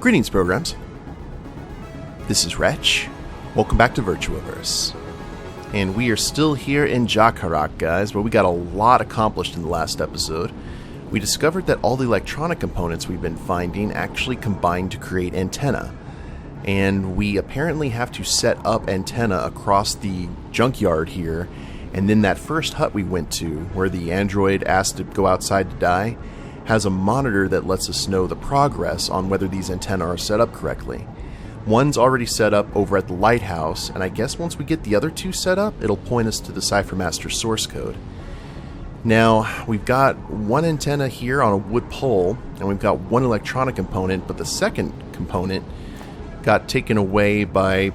Greetings, programs. This is Wretch. Welcome back to VirtuaVerse. And we are still here in Jakarak, guys, but we got a lot accomplished in the last episode. We discovered that all the electronic components we've been finding actually combine to create antenna. And we apparently have to set up antenna across the junkyard here. And then that first hut we went to, where the android asked to go outside to die, has a monitor that lets us know the progress on whether these antennae are set up correctly. One's already set up over at the lighthouse, and I guess once we get the other two set up, it'll point us to the Cyphermaster source code. Now, we've got one antenna here on a wood pole, and we've got one electronic component, but the second component got taken away by,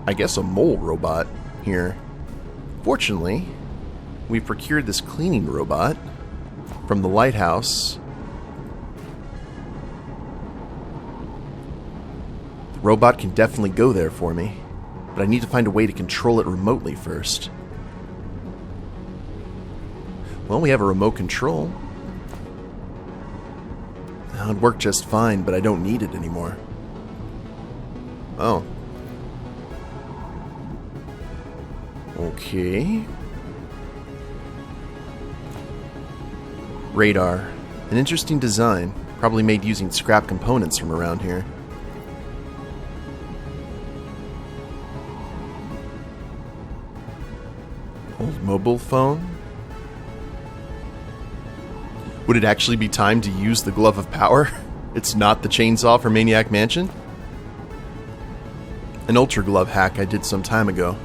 I guess, a mole robot here. Fortunately, we procured this cleaning robot from the lighthouse. The robot can definitely go there for me, but I need to find a way to control it remotely first. Well, we have a remote control. It would work just fine, but I don't need it anymore. Oh. Okay. Radar. An interesting design, probably made using scrap components from around here. Old mobile phone? Would it actually be time to use the Glove of Power? It's not the chainsaw for Maniac Mansion? An Ultra Glove hack I did some time ago.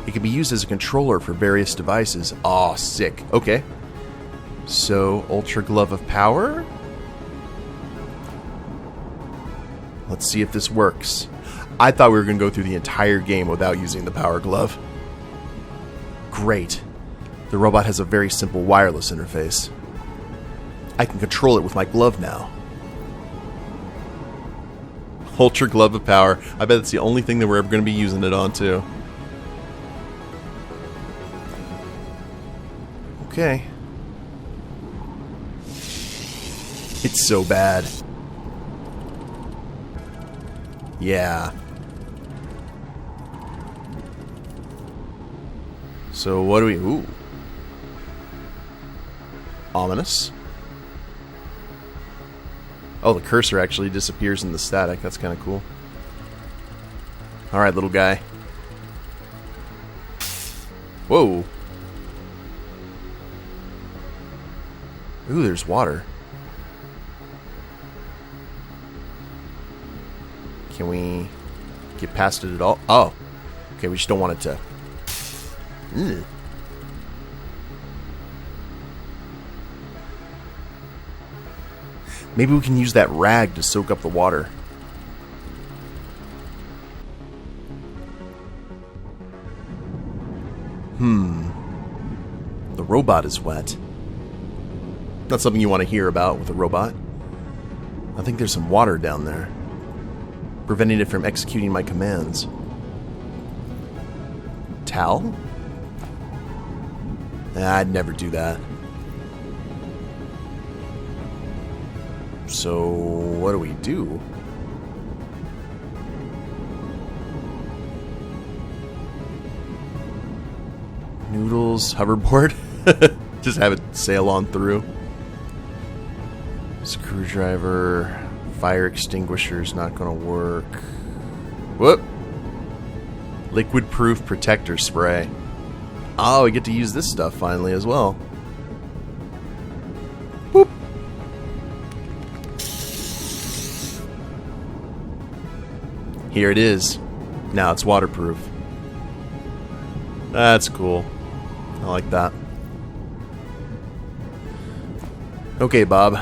It can be used as a controller for various devices. Aw, sick. Okay. So, Ultra Glove of Power? Let's see if this works. I thought we were going to go through the entire game without using the Power Glove. Great. The robot has a very simple wireless interface. I can control it with my glove now. Ultra Glove of Power. I bet it's the only thing that we're ever going to be using it on, too. Okay. It's so bad. Yeah. So what do we... Ooh. Ominous. Oh, the cursor actually disappears in the static. That's kind of cool. Alright, little guy. Whoa. Ooh, there's water. Can we get past it at all? Oh. Okay, we just don't want it to... Ugh. Maybe we can use that rag to soak up the water. The robot is wet. Not something you want to hear about with a robot. I think there's some water down there, preventing it from executing my commands. Towel? I'd never do that. So, what do? Noodles, hoverboard? Just have it sail on through. Screwdriver, fire extinguisher's not gonna work. Whoop! Liquid-proof protector spray. Oh, we get to use this stuff finally as well. Whoop! Here it is. Now it's waterproof. That's cool. I like that. Okay, Bob.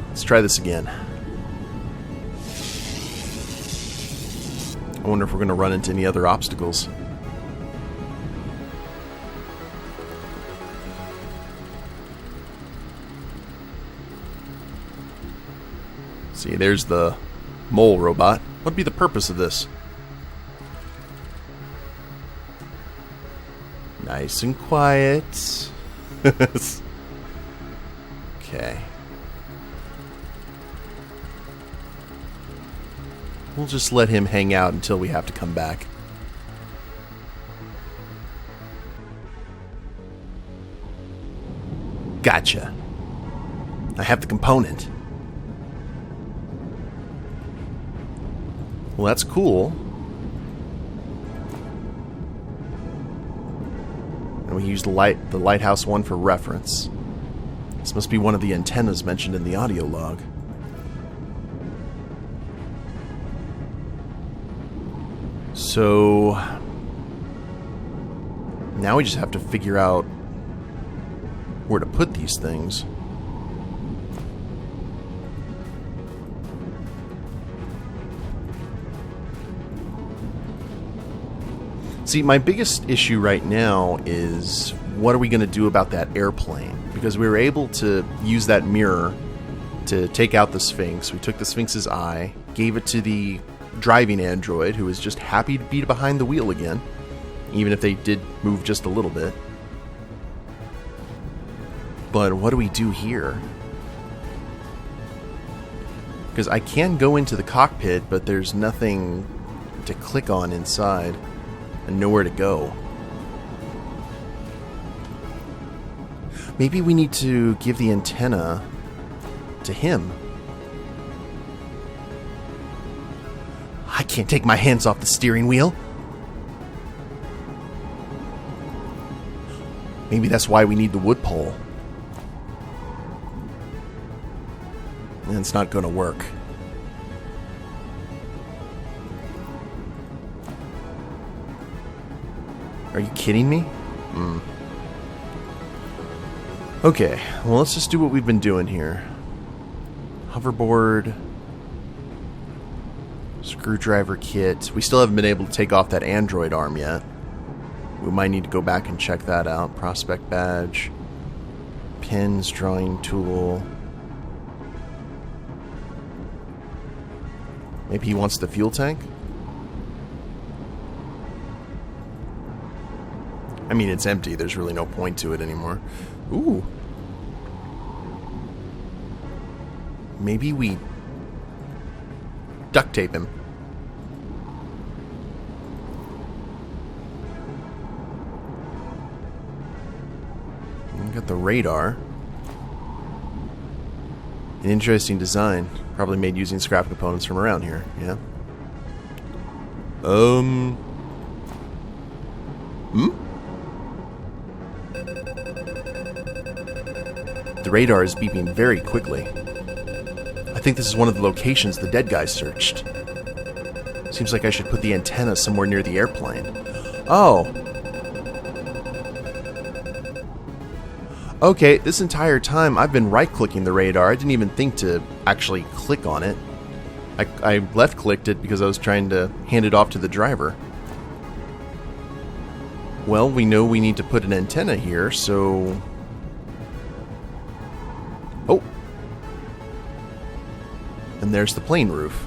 Let's try this again. I wonder if we're going to run into any other obstacles. See, there's the mole robot. What'd be the purpose of this? Nice and quiet. Okay. We'll just let him hang out until we have to come back. Gotcha. I have the component. Well, that's cool. And we used the lighthouse one for reference. This must be one of the antennas mentioned in the audio log. So now we just have to figure out where to put these things. See, my biggest issue right now is what are we going to do about that airplane? Because we were able to use that mirror to take out the Sphinx. We took the Sphinx's eye, gave it to the driving android, who was just happy to be behind the wheel again, even if they did move just a little bit. But what do we do here? Because I can go into the cockpit, but there's nothing to click on inside. And nowhere to go. Maybe we need to give the antenna to him. I can't take my hands off the steering wheel. Maybe that's why we need the wood pole. And it's not going to work. Are you kidding me? Okay, well, let's just do what we've been doing here. Hoverboard. Screwdriver kit. We still haven't been able to take off that android arm yet. We might need to go back and check that out. Prospect badge. Pins, drawing tool. Maybe he wants the fuel tank? I mean, it's empty. There's really no point to it anymore. Ooh. Maybe we duct tape him. We got the radar. An interesting design. Probably made using scrap components from around here. Yeah. The radar is beeping very quickly. I think this is one of the locations the dead guy searched. Seems like I should put the antenna somewhere near the airplane. Oh. Okay, this entire time I've been right-clicking the radar. I didn't even think to actually click on it. I left-clicked it because I was trying to hand it off to the driver. Well, we know we need to put an antenna here, so... Oh! And there's the plane roof.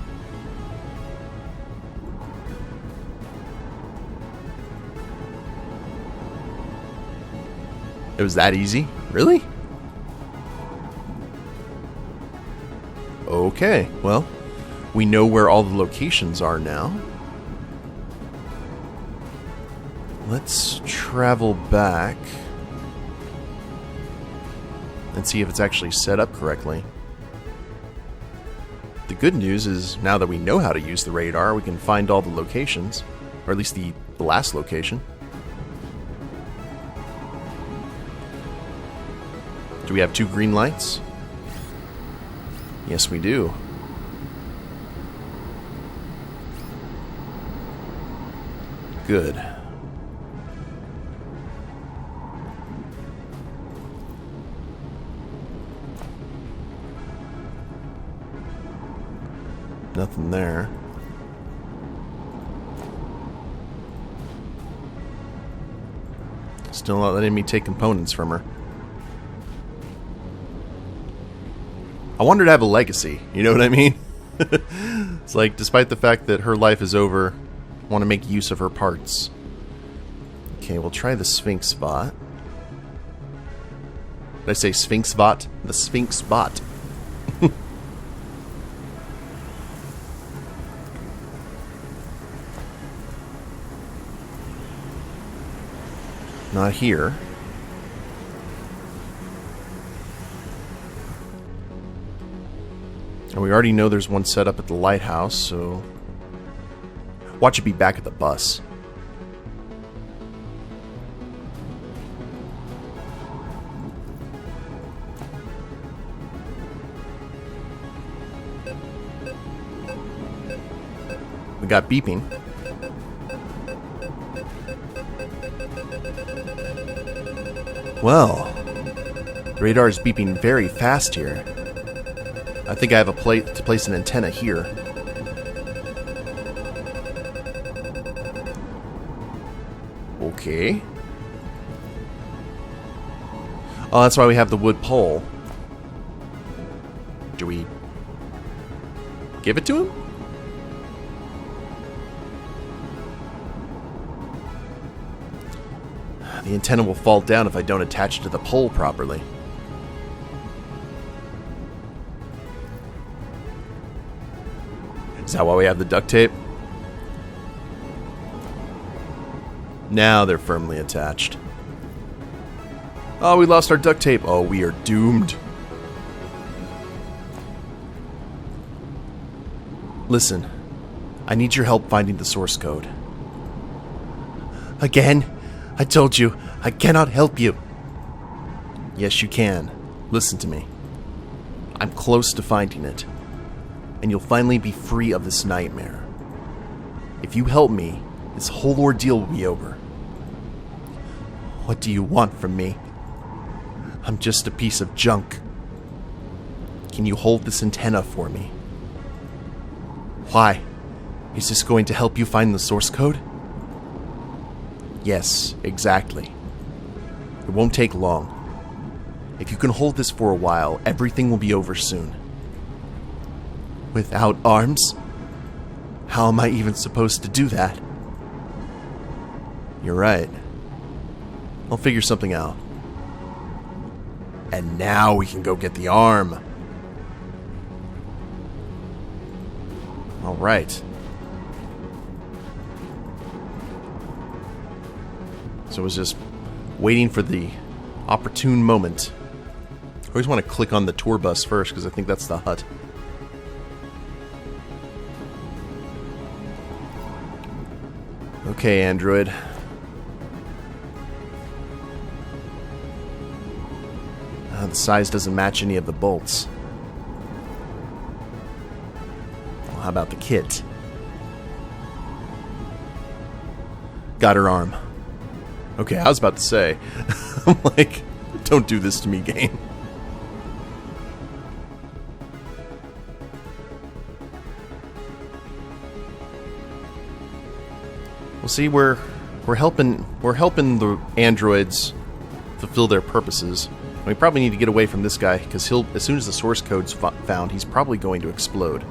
It was that easy? Really? Okay, well, we know where all the locations are now. Let's travel back and see if it's actually set up correctly. The good news is, now that we know how to use the radar, we can find all the locations, or at least the last location. Do we have 2 green lights? Yes, we do. Good. Nothing there. Still not letting me take components from her. I want her to have a legacy, you know what I mean? It's like, despite the fact that her life is over, I want to make use of her parts. Okay, we'll try the Sphinx bot. Did I say Sphinx bot? The Sphinx bot. Not here. And we already know there's one set up at the lighthouse, so... Watch it be back at the bus. We got beeping. Well, the radar is beeping very fast here. I think I have a plate to place an antenna here. Okay. Oh, that's why we have the wood pole. Do we give it to him? The antenna will fall down if I don't attach it to the pole properly. Is that why we have the duct tape? Now they're firmly attached. Oh, we lost our duct tape. Oh, we are doomed. Listen, I need your help finding the source code. Again? I told you, I cannot help you. Yes, you can. Listen to me. I'm close to finding it, and you'll finally be free of this nightmare. If you help me, this whole ordeal will be over. What do you want from me? I'm just a piece of junk. Can you hold this antenna for me? Why? Is this going to help you find the source code? Yes, exactly. It won't take long. If you can hold this for a while, everything will be over soon. Without arms? How am I even supposed to do that? You're right. I'll figure something out. And now we can go get the arm. All right. So it was just waiting for the opportune moment. I always want to click on the tour bus first because I think that's the hut. Okay, Android. The size doesn't match any of the bolts. Well, how about the kit? Got her arm. Okay, I was about to say, I'm like, don't do this to me, game. Well, see, we're helping the androids fulfill their purposes. We probably need to get away from this guy because as soon as the source code's found, he's probably going to explode.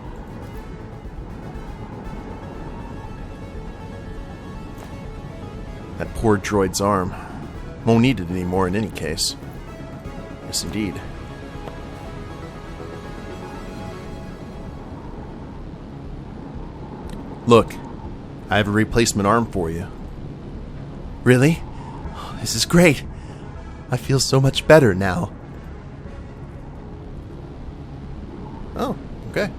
That poor droid's arm. Won't need it anymore in any case. Yes, indeed. Look, I have a replacement arm for you. Really? Oh, this is great. I feel so much better now. Oh, okay.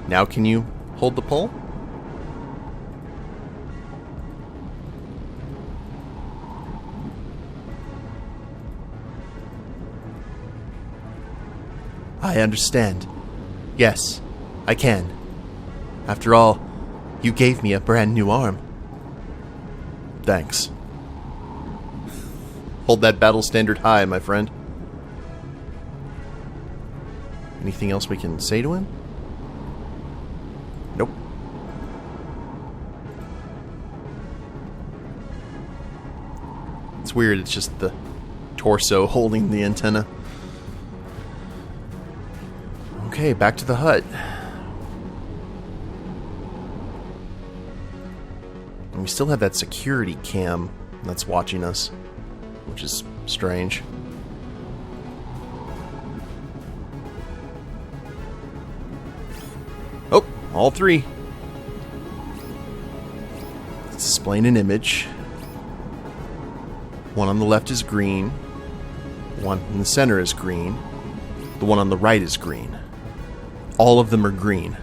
Now can you hold the pole? I understand. Yes, I can. After all, you gave me a brand new arm. Thanks. Hold that battle standard high, my friend. Anything else we can say to him? Nope. It's weird, it's just the torso holding the antenna. Okay, back to the hut. And we still have that security cam that's watching us, which is strange. Oh, all three. It's displaying an image. One on the left is green. One in the center is green. The one on the right is green. All of them are green.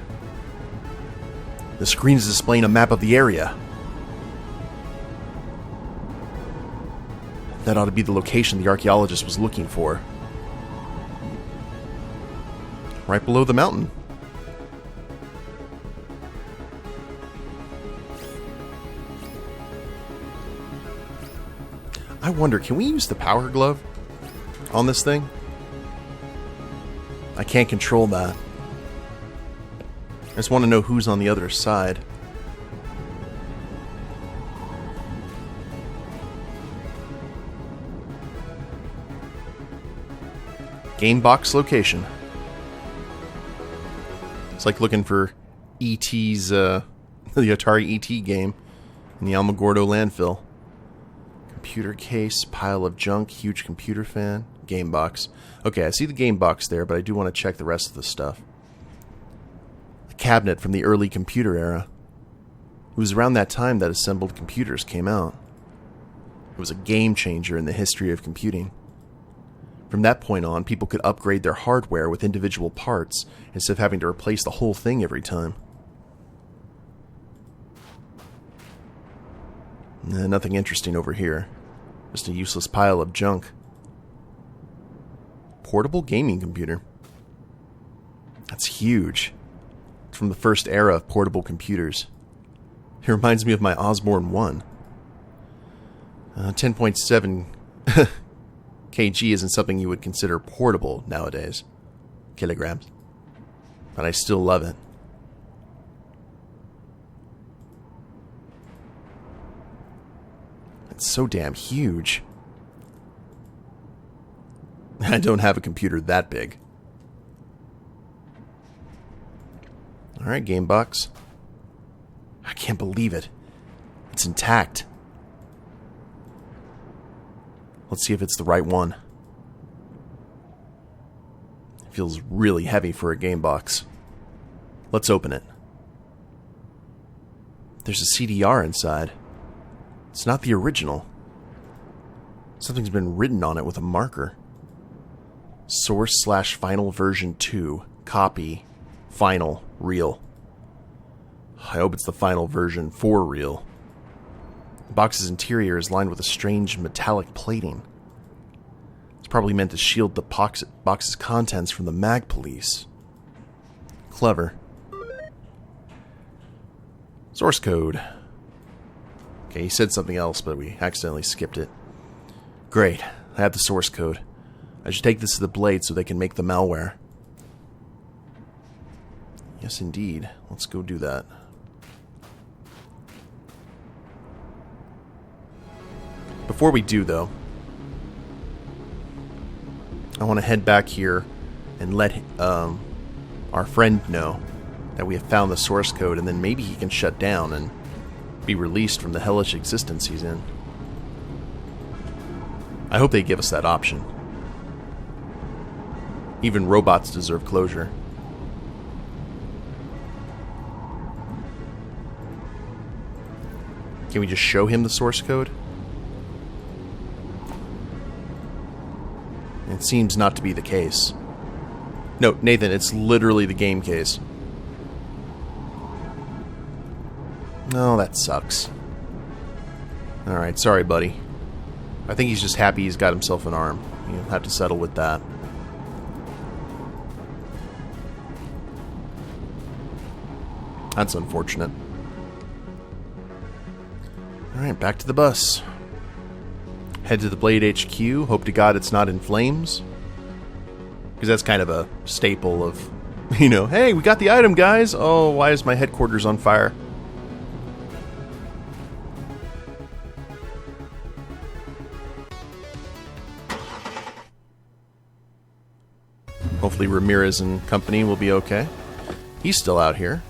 The screen is displaying a map of the area. That ought to be the location the archaeologist was looking for. Right below the mountain. I wonder, can we use the power glove on this thing? I can't control that. I just want to know who's on the other side. Game box location. It's like looking for E.T.'s, the Atari E.T. game in the Alamogordo landfill. Computer case, pile of junk, huge computer fan, game box. Okay, I see the game box there, but I do want to check the rest of the stuff. A cabinet from the early computer era. It was around that time that assembled computers came out. It was a game changer in the history of computing. From that point on, people could upgrade their hardware with individual parts instead of having to replace the whole thing every time. Nothing interesting over here. Just a useless pile of junk. Portable gaming computer. That's huge. It's from the first era of portable computers. It reminds me of my Osborne 1. 10.7 kg isn't something you would consider portable nowadays. Kilograms. But I still love it. It's so damn huge. I don't have a computer that big. Alright, game box. I can't believe it. It's intact. Let's see if it's the right one. It feels really heavy for a game box. Let's open it. There's a CDR inside. It's not the original. Something's been written on it with a marker. Source/final version 2. Copy. Final. Real. I hope it's the final version for real. The box's interior is lined with a strange metallic plating. It's probably meant to shield the box's contents from the mag police. Clever. Source code. Okay, he said something else, but we accidentally skipped it. Great. I have the source code. I should take this to the Blade so they can make the malware. Yes, indeed. Let's go do that. Before we do, though, I want to head back here and let our friend know that we have found the source code, and then maybe he can shut down and be released from the hellish existence he's in. I hope they give us that option. Even robots deserve closure. Can we just show him the source code? It seems not to be the case. No, Nathan, it's literally the game case. No, that sucks. Alright, sorry, buddy. I think he's just happy he's got himself an arm. You'll have to settle with that. That's unfortunate. Alright, back to the bus. Head to the Blade HQ. Hope to God it's not in flames. Because that's kind of a staple of, hey, we got the item, guys! Oh, why is my headquarters on fire? Hopefully Ramirez and company will be okay. He's still out here.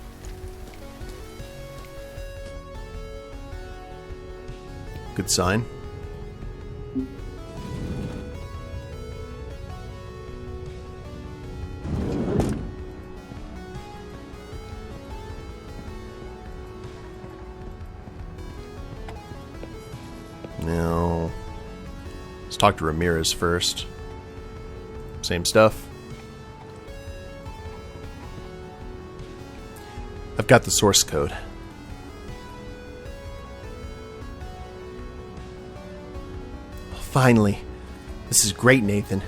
Good sign. Now, talk to Ramirez first. Same stuff. I've got the source code. Finally. This is great, Nathan.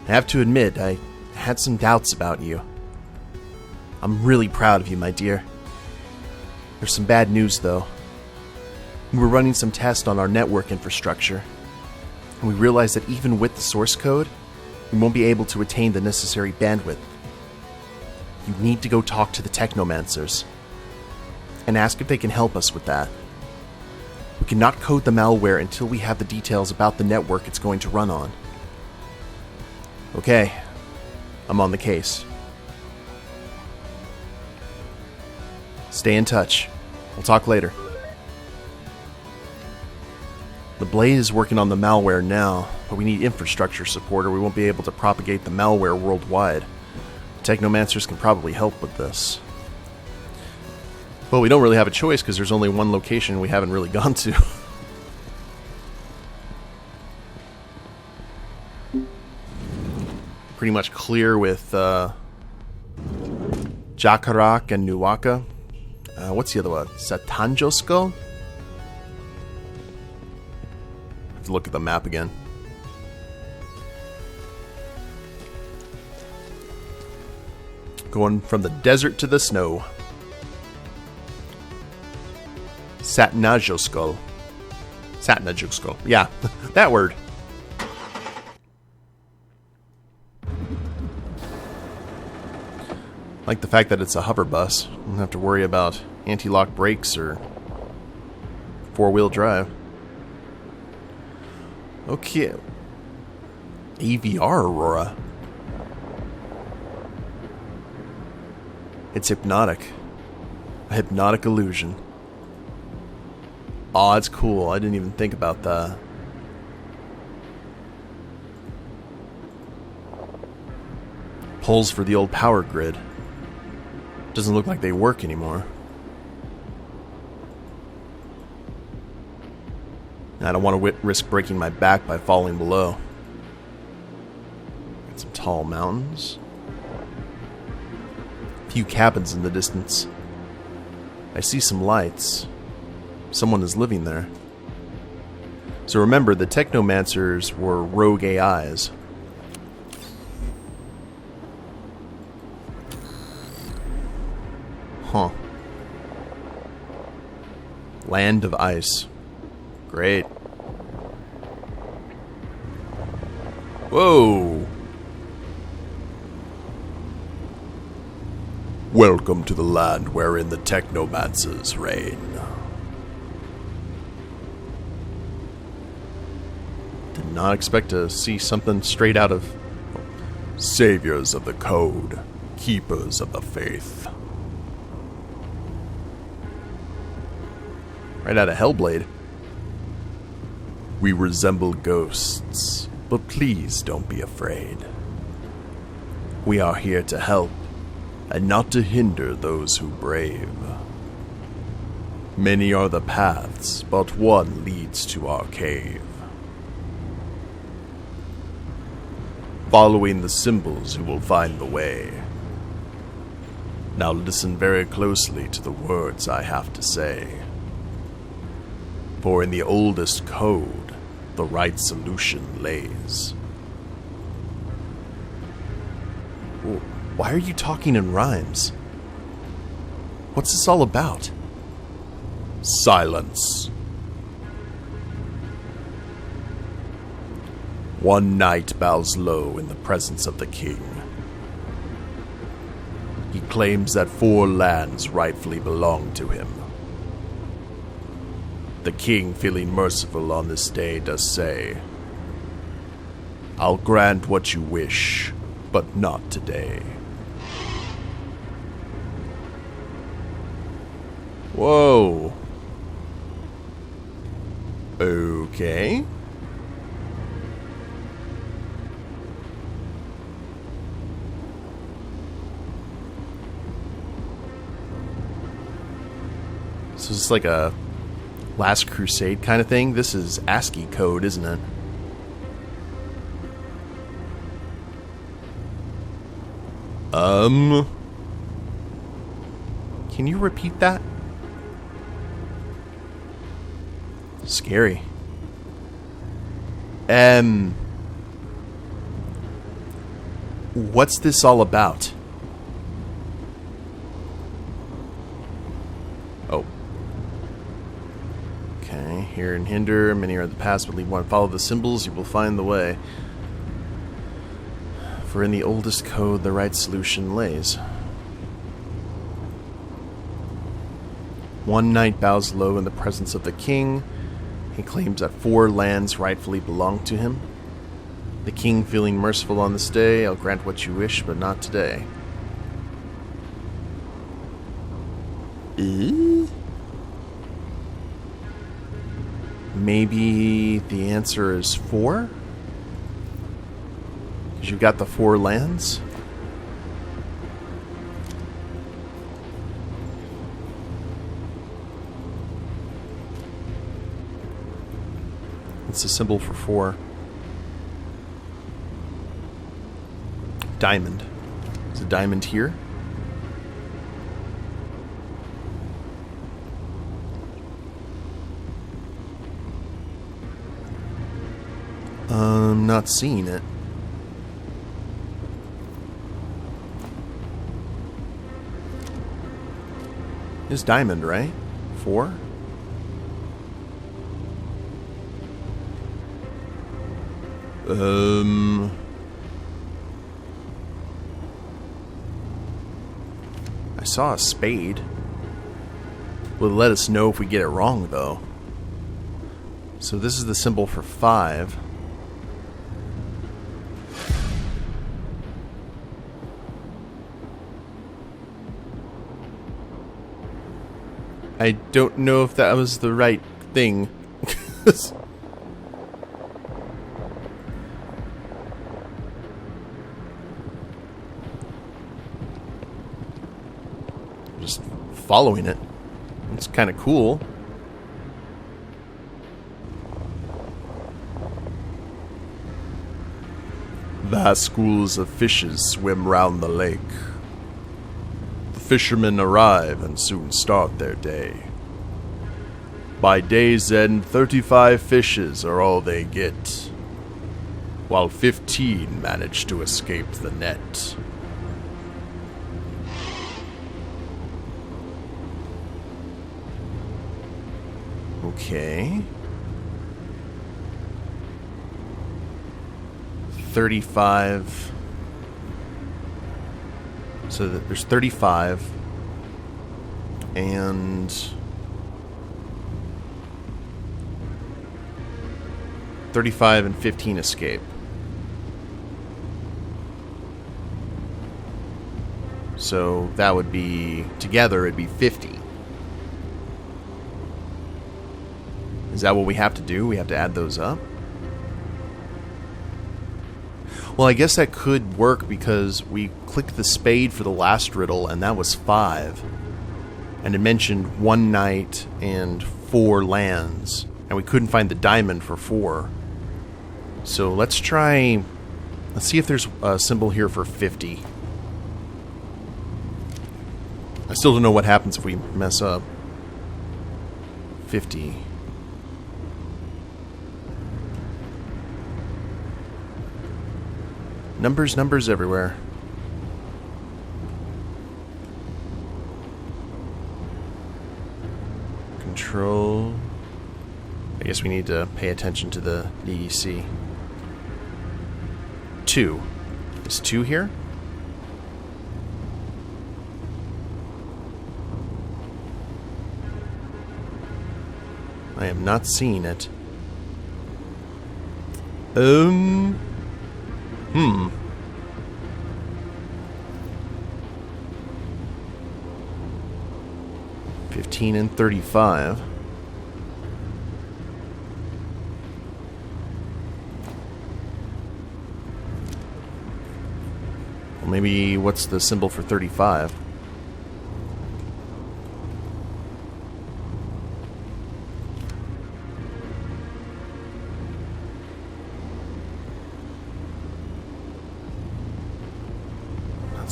I have to admit, I had some doubts about you. I'm really proud of you, my dear. There's some bad news, though. We were running some tests on our network infrastructure, and we realized that even with the source code, we won't be able to attain the necessary bandwidth. You need to go talk to the Technomancers and ask if they can help us with that. We cannot code the malware until we have the details about the network it's going to run on. Okay, I'm on the case. Stay in touch. We'll talk later. The Blade is working on the malware now, but we need infrastructure support or we won't be able to propagate the malware worldwide. Technomancers can probably help with this. Well, we don't really have a choice because there's only one location we haven't really gone to. Pretty much clear with Jakarak and Nuwaka. What's the other one? Satanjosko? Have to look at the map again. Going from the desert to the snow. Satnajosko. Satnajosko. Yeah, that word. Like the fact that it's a hover bus. You don't have to worry about anti-lock brakes or four-wheel drive. Okay. AVR Aurora. It's hypnotic. A hypnotic illusion. Aw, it's cool. I didn't even think about that. Poles for the old power grid. Doesn't look like they work anymore. I don't want to risk breaking my back by falling below. Got some tall mountains. A few cabins in the distance. I see some lights. Someone is living there. So remember, the Technomancers were rogue AIs. Huh. Land of ice. Great. Whoa! Welcome to the land wherein the Technomancers reign. Did not expect to see something straight out of Saviors of the Code, Keepers of the Faith. Right out of Hellblade. We resemble ghosts, but please don't be afraid. We are here to help, and not to hinder those who brave. Many are the paths, but one leads to our cave. Following the symbols, you will find the way. Now listen very closely to the words I have to say. For in the oldest code, the right solution lays. Why are you talking in rhymes? What's this all about? Silence. One knight bows low in the presence of the king. He claims that 4 lands rightfully belong to him. The king, feeling merciful on this day, does say, I'll grant what you wish, but not today. Whoa. Okay. So it's like a Last Crusade kind of thing. This is ASCII code, isn't it? Can you repeat that? Scary. What's this all about? Oh. Okay, here and hinder. Many are the past, but leave one. Follow the symbols, you will find the way. For in the oldest code, the right solution lays. One knight bows low in the presence of the king. He claims that 4 lands rightfully belong to him. The king, feeling merciful on this day, I'll grant what you wish, but not today. Maybe the answer is 4? Because you've got the 4 lands? It's a symbol for 4. Diamond. Is a diamond here? I'm not seeing it. It's diamond, right? 4? I saw a spade. Will let us know if we get it wrong, though. So this is the symbol for 5. I don't know if that was the right thing. Just following it. It's kind of cool. Vast schools of fishes swim round the lake. The fishermen arrive and soon start their day. By day's end, 35 fishes are all they get, while 15 manage to escape the net. Okay. 35. So there's 35. And 35 and 15 escape. So that would be, together it'd be 50. Is that what we have to do? We have to add those up? Well, I guess that could work because we clicked the spade for the last riddle and that was 5. And it mentioned 1 knight and 4 lands. And we couldn't find the diamond for 4. So let's see if there's a symbol here for 50. I still don't know what happens if we mess up. 50. Numbers everywhere. Control. I guess we need to pay attention to the DEC. 2. Is 2 here? I am not seeing it. 15 and 35. Well, maybe what's the symbol for 35?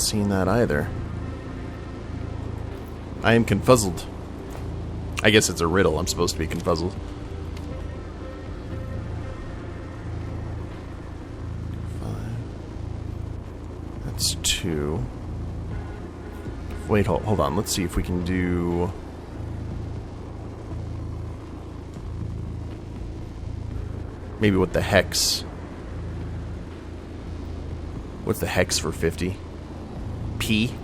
seen that either. I am confuzzled. I guess it's a riddle. I'm supposed to be confuzzled. That's 2. Wait, hold on. Let's see if we can do... maybe what the hex... what's the hex for 50? P?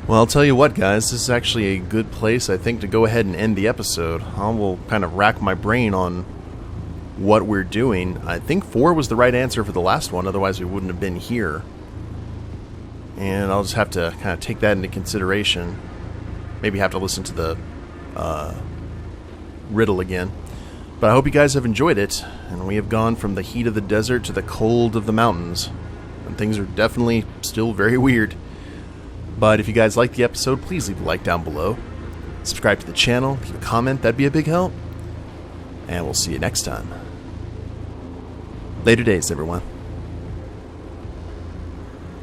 Well, I'll tell you what, guys. This is actually a good place, I think, to go ahead and end the episode. I will kind of rack my brain on what we're doing. I think 4 was the right answer for the last one, otherwise we wouldn't have been here. And I'll just have to kind of take that into consideration. Maybe have to listen to the riddle again. But I hope you guys have enjoyed it, and we have gone from the heat of the desert to the cold of the mountains. And things are definitely still very weird. But if you guys liked the episode, please leave a like down below. Subscribe to the channel, leave a comment, that'd be a big help. And we'll see you next time. Later days, everyone.